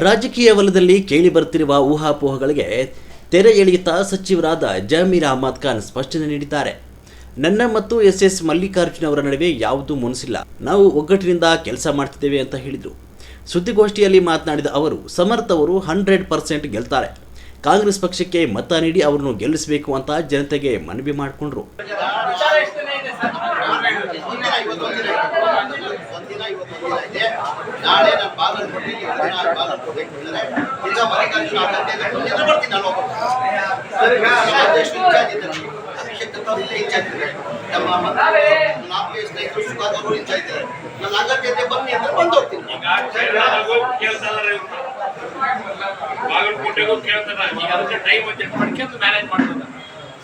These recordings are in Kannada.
ರಾಜಕೀಯ ವಲಯದಲ್ಲಿ ಕೇಳಿ ಬರುತ್ತಿರುವ ಊಹಾಪೋಹಗಳಿಗೆ ತೆರೆ ಎಳೆಯುತ್ತಾ ಸಚಿವರಾದ ಜಮೀರ್ ಅಹಮದ್ ಖಾನ್ ಸ್ಪಷ್ಟನೆ ನೀಡಿದ್ದಾರೆ. ನನ್ನ ಮತ್ತು ಎಸ್ ಮಲ್ಲಿಕಾರ್ಜುನ್ ಅವರ ನಡುವೆ ಯಾವುದೂ ಮುನಿಸಿಲ್ಲ, ನಾವು ಒಗ್ಗಟ್ಟಿನಿಂದ ಕೆಲಸ ಮಾಡ್ತಿದ್ದೇವೆ ಅಂತ ಹೇಳಿದರು. ಸುದ್ದಿಗೋಷ್ಠಿಯಲ್ಲಿ ಮಾತನಾಡಿದ ಅವರು, ಸಮರ್ಥ್ ಅವರು 100% ಗೆಲ್ತಾರೆ, ಕಾಂಗ್ರೆಸ್ ಪಕ್ಷಕ್ಕೆ ಮತ ನೀಡಿ ಅವರನ್ನು ಗೆಲ್ಲಿಸಬೇಕು ಅಂತ ಜನತೆಗೆ ಮನವಿ ಮಾಡಿಕೊಂಡ್ರು.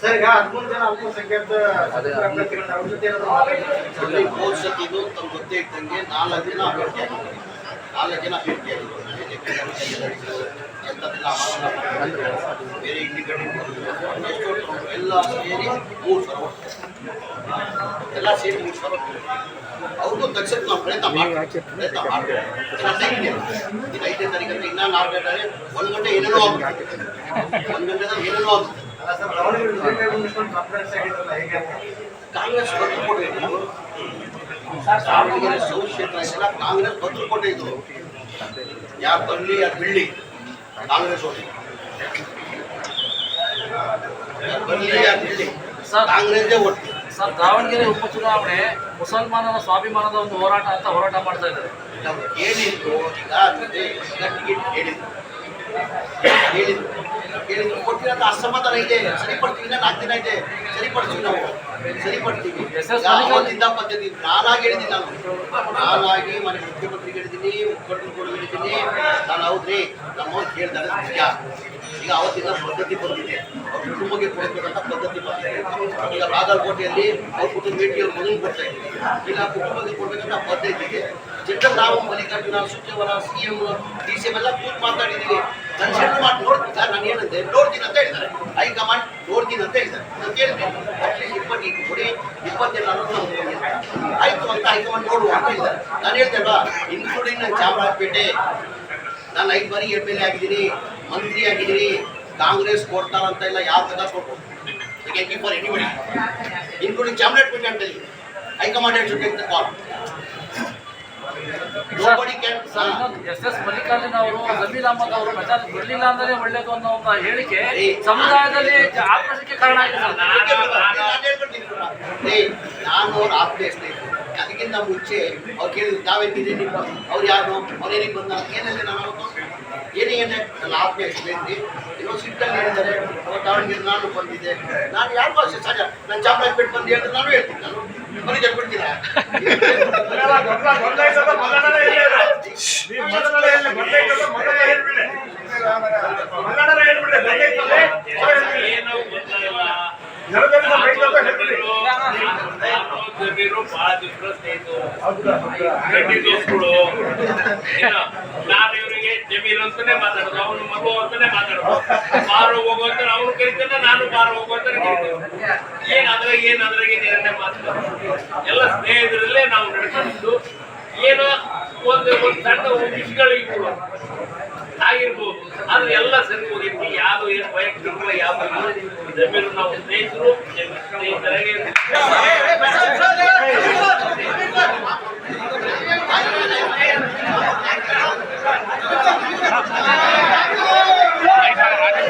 ಸರ್, ಈಗ 13 ಜನ ಅಲ್ಪಸಂಖ್ಯಾತ ಗೊತ್ತೇ ಇದ್ದಂಗೆ 4 ಜನ ಅಭ್ಯರ್ಥಿಯಾಗಿದ್ದಾರೆ. ಬೇರೆ ಇಂಡಿಪೆಂಡೆಂಟ್ ಎಲ್ಲ ಸೇರಿ 3,000 ಎಲ್ಲ ಸೇರಿ 3,000 ಅವ್ರಿಗೂ ತಕ್ಷಣ ನಾವು ಪ್ರಯತ್ನ ಮಾಡ್ತೀವಿ. ಈಗ 5ನೇ ತಾರೀಕು ಇನ್ನೂ 4 ಗಂಟೆ 1 ಗಂಟೆ ಏನೇನೋ ಆಗುತ್ತೆ, 1 ಗಂಟೆದಾಗ ಏನೇನೋ ಆಗುತ್ತೆ. ಕಾಂಗ್ರೆಸ್ ಭದ್ರಕೋಟೆ ಇದು, ದಾವಣಗೆರೆ ಸೌತ್ ಕ್ಷೇತ್ರ ಇದೆಲ್ಲ ಕಾಂಗ್ರೆಸ್ ಭದ್ರಕೋಟೆ ಇದು. ಯಾರು ಬರಲಿ ಯಾರು ಬಿಡ್ಲಿ ಕಾಂಗ್ರೆಸ್ ಹೋಗಿ ಬರಲಿ ಯಾರು ಬಿಡ್ಲಿ ಕಾಂಗ್ರೆಸ್ದೇ ಒಟ್ಟು. ಸರ್, ದಾವಣಗೆರೆ ಉಪಚುನಾವಣೆ ಮುಸಲ್ಮಾನರ ಸ್ವಾಭಿಮಾನದ ಒಂದು ಹೋರಾಟ ಅಂತ ಹೋರಾಟ ಮಾಡ್ತಾ ಇದ್ದಾರೆ. ಏನಿದ್ರು ಈಗ ಟಿಕೆಟ್ ಹೇಳಿದ್ರು ಕೊಟ್ಟಿರೋಂಥ ಅಸಮಾಧಾನ ಇದೆ. ಸರಿಪಡ್ತೀವಿ, 4 ದಿನ ಇದೆ, ಸರಿಪಡ್ತೀವಿ, ನಾವು ಸರಿಪಡ್ತೀವಿ. ಅವತ್ತಿಂದ ಪದ್ಧತಿ ನಾನಾಗಿ ಹೇಳಿದ್ದೀನಿ, ನಾನಾಗಿ ಮನೆ ಮುಖ್ಯಮಂತ್ರಿಗೆ ಹೇಳಿದ್ದೀನಿ, ಮುಖ್ಯಮಂತ್ರಿಗಳು ಹೇಳಿದ್ದೀನಿ. ನಾನು ಹೌದ್ರಿ ನಮ್ಮ ಕೇಳಿದಾಗ ನಿಜ. ಈಗ ಅವತ್ತಿನ ಪದ್ಧತಿ ಬಂದಿದೆ, ಅವ್ರ ಕುಟುಂಬಕ್ಕೆ ಕೊಡಬೇಕಂತ ಪದ್ಧತಿ ಬಂದಿದೆ. ಈಗ ಬಾಗಲಕೋಟೆಯಲ್ಲಿ ಅವ್ರ ಕುಟುಂಬ ಭೇಟಿಯವ್ರ ಮಗನಿಗೆ ಕೊಡ್ತಾ ಇದ್ದೀವಿ. ಈಗ ಕುಟುಂಬಕ್ಕೆ ಕೊಡಬೇಕಂತ ಪದ್ಧತಿ ಇದೆ. ಜನರಲ್ ನಾವು ಮಲ್ಲಿಕಾರ್ಜುನ, ಸಚಿವರ, CM, DCM ಎಲ್ಲ ಕೂತ್ ಮಾತಾಡಿದ್ದೀವಿ. ನನ್ನ ಸೆಟ್ಲ್ ಮಾಡಿ ನೋಡ್ತಿದ್ದ, ನಾನು ಏನಂತೆ ನೋಡ್ತೀನಿ ಅಂತ ಹೇಳಿದ್ದಾರೆ. ಹೈಕಮಾಂಡ್ ನೋಡ್ತೀನಿ ಅಂತ ಹೇಳಿದ್ದಾರೆ. ನಾನು ಕೇಳಿದ್ದೆ, ಅಟ್ಲೀಸ್ಟ್ 20 ಕೊಡಿ, 20 ಆಯ್ತು ಅಂತ ಹೈಕಮಾಂಡ್ ನೋಡುವ ಅಂತ ಹೇಳಿದ್ದಾರೆ. ನಾನು ಹೇಳ್ತೇಲ್ವಾ, ಇನ್ಕ್ಲೂಡಿಂಗ್ ನನ್ನ ಚಾಮರಾಜಪೇಟೆ, ನಾನು 5 ಬಾರಿ MLA ಆಗಿದ್ದೀನಿ, ಮಂತ್ರಿ ಆಗಿದ್ದೀನಿ. ಕಾಂಗ್ರೆಸ್ ಕೊಡ್ತಾರಂತ ಇಲ್ಲ, ಯಾವ ಕದ ಕೊಡ್ಬೋದು, ಎನಿಬಡಿ ಇನ್ಕ್ಲೂಡಿಂಗ್ ಚಾಮರಾಜಪೇಟೆ ಅಂತ ಹೇಳಿ high command should take the call. Yes Mallikarjun ಅವರು, ಜಮೀರ್ ಅಹಮದ್ ಅವರು ಪ್ರಚಾರಕ್ಕೆ ಬರಲಿಲ್ಲ ಅಂದ್ರೆ ಒಳ್ಳೇದು ಅನ್ನೋ ಒಂದು ಹೇಳಿಕೆ ಸಮುದಾಯದಲ್ಲಿ ಆಕ್ರೋಶಕ್ಕೆ ಕಾರಣ ಆಗಿದೆ. ನಾನು ಅವ್ರ ಆಪ್ತೆ ಅದಕ್ಕಿಂತ ಮುಂಚೆ ಅವ್ರು ಕೇಳಿದ್ರು, ತಾವೇನಿದೆ ನಿಮ್ಮ ಅವ್ರು ಯಾರು, ಅವ್ರೇನಿಗೆ ಬಂದ ಏನಿದೆ, ನಾನು ಏನೇ ನನ್ನ ಆಪ್ತೆ ಎಷ್ಟೈತಿ ಇನ್ನೊಂದು ಸಿಟ್ಟಲ್ಲಿ ಹೇಳಿದ್ದಾರೆ. ದಾವಣಗೆರೆ ನಾನು ಬಂದಿದ್ದೆ, ನಾನು ಯಾರಿಗೂ ಅಷ್ಟೇ ಸಹಜ. ನಾನು ಚಾಮರಾಜಪೇಟೆ ಬಂದು ಹೇಳಿದ್ರೆ ನಾನು ಹೇಳ್ತೀನಿ, ನಾನು ಮನೆ ಬಿಡ್ತೀನ. ನಾನು ಇವರಿಗೆ ಜಮೀರ್ ಅಂತಾನೆ ಮಾತಾಡೋದು, ಅವನು ಮಗು ಅಂತಾನೆ ಮಾತಾಡೋದು, ಬಾರು ಹೋಗು ಅಂತ ಅವನು ಕರಿತಾನೆ, ನಾನು ಬಾರು ಹೋಗು ಅಂತ ಕರಿತೇನೆ. ಏನಾದ್ರಾಗೆ ನಿರ್ಣಯ ಮಾತಾಡೋದು ಎಲ್ಲ ಸ್ನೇಹಿತರಲ್ಲೇ ನಾವು ನಡ್ಕೊಂಡಿದ್ದು. ಏನೋ ಒಂದು ಸಣ್ಣ ವಿಷಯಗಳು ಆಗಿರ್ಬೋದು, ಆದ್ರೆ ಎಲ್ಲ ಸರಿ ಹೋಗಿತ್ತು. ಯಾವುದು ಏನು ವೈಯಕ್ತಿಕ ಯಾವುದು ಜಮೀರು ನಾವು ಸ್ನೇಹಿತರು ಸ್ನೇಹಿತರಾಗಿ